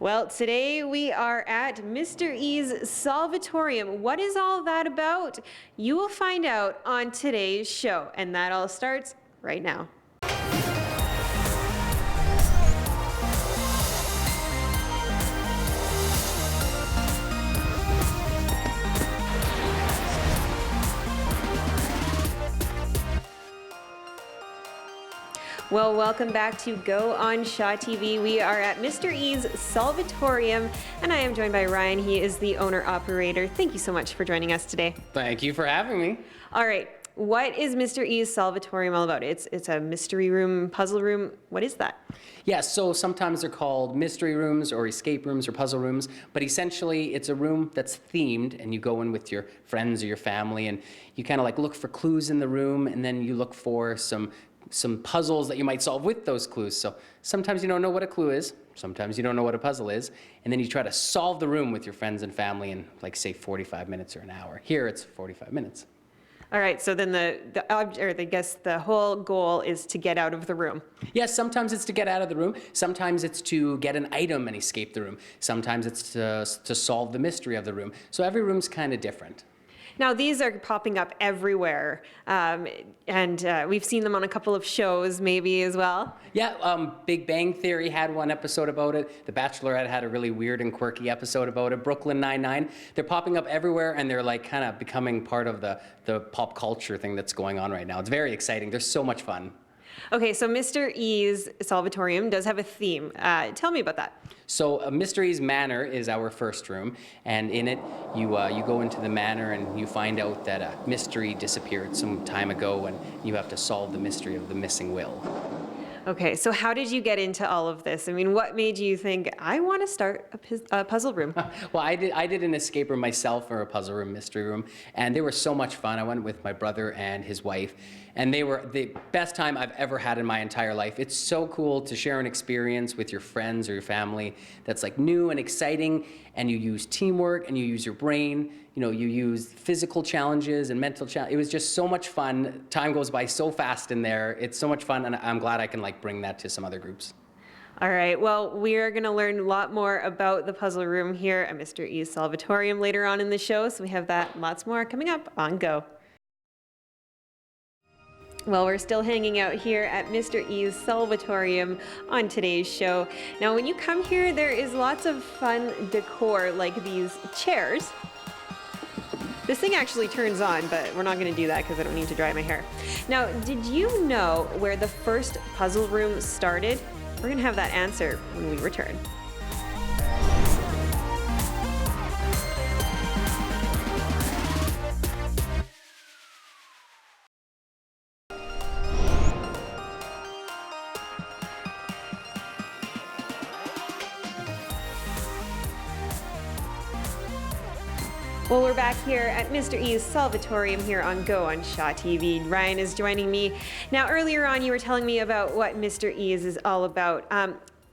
Well, today we are at Mr. E's Solve-It-Torium. What is all that about? You will find out on today's show, and that all starts right now. Well, welcome back to Go on Shaw TV. We are at Mr. E's Solve-It-Torium, and I am joined by Ryan. He is the owner-operator. Thank you so much for joining us today. Thank you for having me. All right, what is Mr. E's Solve-It-Torium all about? It's a mystery room, puzzle room. What is that? Yeah, so sometimes they're called mystery rooms or escape rooms or puzzle rooms, but essentially it's a room that's themed, and you go in with your friends or your family, and you kind of like look for clues in the room, and then you look for some puzzles that you might solve with those clues. So sometimes you don't know what a clue is, sometimes you don't know what a puzzle is, and then you try to solve the room with your friends and family in, like, say 45 minutes or an hour. Here it's 45 minutes. All right, so then I guess the whole goal is to get out of the room. Yes, sometimes it's to get out of the room. Sometimes it's to get an item and escape the room. Sometimes it's to solve the mystery of the room. So every room's kind of different. Now, these are popping up everywhere, and we've seen them on a couple of shows maybe as well. Yeah, Big Bang Theory had one episode about it. The Bachelorette had a really weird and quirky episode about it. Brooklyn Nine-Nine. They're popping up everywhere, and they're like kind of becoming part of the pop culture thing that's going on right now. It's very exciting. They're so much fun. Okay, so Mr. E's Solve-It-Torium does have a theme. Tell me about that. So Mr. E's Manor is our first room, and in it you go into the manor and you find out that a mystery disappeared some time ago, and you have to solve the mystery of the missing will. Okay, so how did you get into all of this? I mean, what made you think, I want to start a puzzle room? Well, I did an escape room myself, or a puzzle room, mystery room, and they were so much fun. I went with my brother and his wife, and they were the best time I've ever had in my entire life. It's so cool to share an experience with your friends or your family that's like new and exciting, and you use teamwork and you use your brain. You know, you use physical challenges and mental challenges. It was just so much fun. Time goes by so fast in there. It's so much fun, and I'm glad I can like bring that to some other groups. All right, well, we are going to learn a lot more about the puzzle room here at Mr. E's Solve-It-Torium later on in the show, so we have that and lots more coming up on Go. Well, we're still hanging out here at Mr. E's Solve-It-Torium on today's show. Now, when you come here, there is lots of fun decor, like these chairs. This thing actually turns on, but we're not going to do that because I don't need to dry my hair. Now, did you know where the first puzzle room started? We're going to have that answer when we return. Well, we're back here at Mr. E's Solve-It-Torium here on Go on Shaw TV. Ryan is joining me. Now, earlier on, you were telling me about what Mr. E's is all about.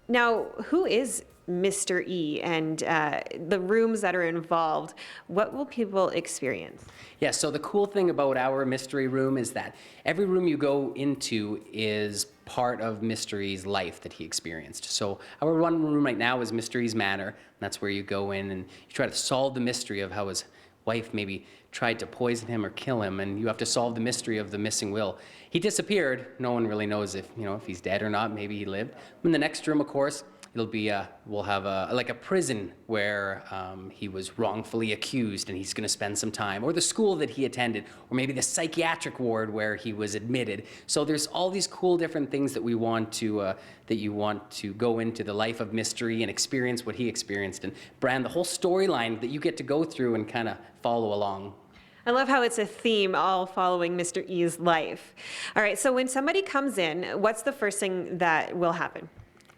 Now, who is Mr. E and the rooms that are involved? What will people experience? Yeah, so the cool thing about our mystery room is that every room you go into is part of Mystery's life that he experienced. So our one room right now is Mystery's Manor. That's where you go in and you try to solve the mystery of how his wife maybe tried to poison him or kill him, and you have to solve the mystery of the missing will. He disappeared. No one really knows if he's dead or not. Maybe he lived. In the next room, of course, it'll be we'll have like a prison where he was wrongfully accused and he's going to spend some time, or the school that he attended, or maybe the psychiatric ward where he was admitted. So there's all these cool different things that we want to that you want to go into the life of Mystery and experience what he experienced, and brand the whole storyline that you get to go through and kind of follow along. I love how it's a theme all following Mr. E's life. All right, so when somebody comes in, what's the first thing that will happen?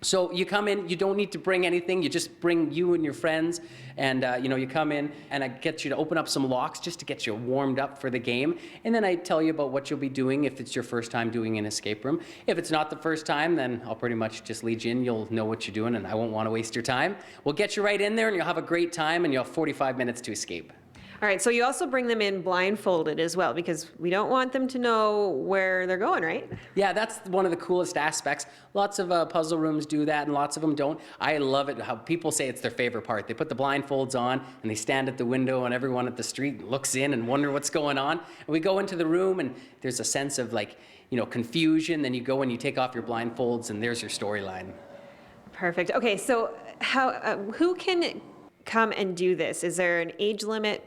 So you come in, you don't need to bring anything, you just bring you and your friends, and you come in and I get you to open up some locks just to get you warmed up for the game, and then I tell you about what you'll be doing if it's your first time doing an escape room. If it's not the first time, then I'll pretty much just lead you in, you'll know what you're doing, and I won't want to waste your time. We'll get you right in there and you'll have a great time, and you'll have 45 minutes to escape. All right, so you also bring them in blindfolded as well, because we don't want them to know where they're going, right? Yeah, that's one of the coolest aspects. Lots of puzzle rooms do that, and lots of them don't. I love it how people say it's their favorite part. They put the blindfolds on, and they stand at the window, and everyone at the street looks in and wonder what's going on. And we go into the room, and there's a sense of like, confusion. Then you go and you take off your blindfolds, and there's your storyline. Perfect. Okay, so who can come and do this? Is there an age limit?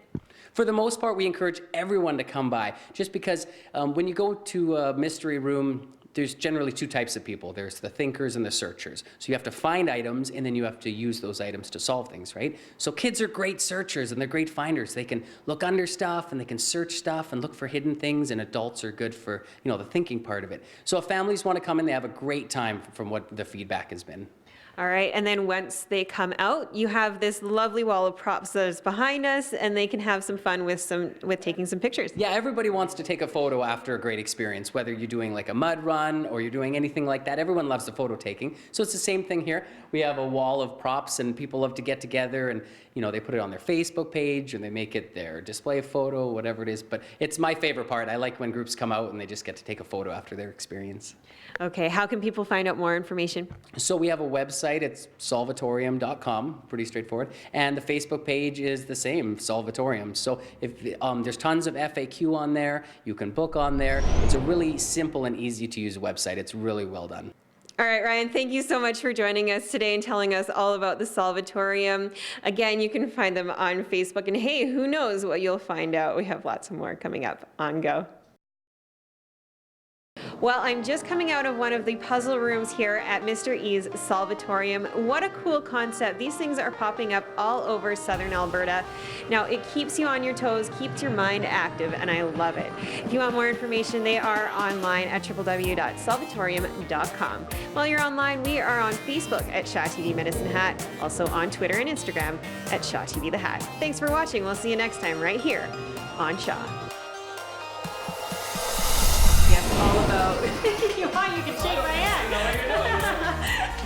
For the most part, we encourage everyone to come by, just because when you go to a mystery room, there's generally two types of people. There's the thinkers and the searchers. So you have to find items, and then you have to use those items to solve things, right? So kids are great searchers, and they're great finders. They can look under stuff, and they can search stuff and look for hidden things, and adults are good for, the thinking part of it. So if families want to come in, they have a great time from what the feedback has been. All right, and then once they come out, you have this lovely wall of props that is behind us, and they can have some fun with taking some pictures. Yeah, everybody wants to take a photo after a great experience, whether you're doing like a mud run or you're doing anything like that. Everyone loves the photo taking. So it's the same thing here. We have a wall of props, and people love to get together, and they put it on their Facebook page, and they make it their display photo, whatever it is. But it's my favorite part. I like when groups come out and they just get to take a photo after their experience. Okay, how can people find out more information? So we have a website. It's Solve-It-Torium.com, pretty straightforward. And the Facebook page is the same, Solve-It-Torium. So if there's tons of FAQ on there, you can book on there. It's a really simple and easy to use website. It's really well done. All right, Ryan, thank you so much for joining us today and telling us all about the Solve-It-Torium. Again, you can find them on Facebook. And hey, who knows what you'll find out. We have lots more coming up on Go. Well, I'm just coming out of one of the puzzle rooms here at Mr. E's Solve-It-Torium. What a cool concept. These things are popping up all over southern Alberta. Now, it keeps you on your toes, keeps your mind active, and I love it. If you want more information, they are online at www.solvetorium.com. While you're online, we are on Facebook at Shaw TV Medicine Hat, also on Twitter and Instagram at Shaw TV The Hat. Thanks for watching. We'll see you next time right here on Shaw. Yes, all about. You can shake my hand.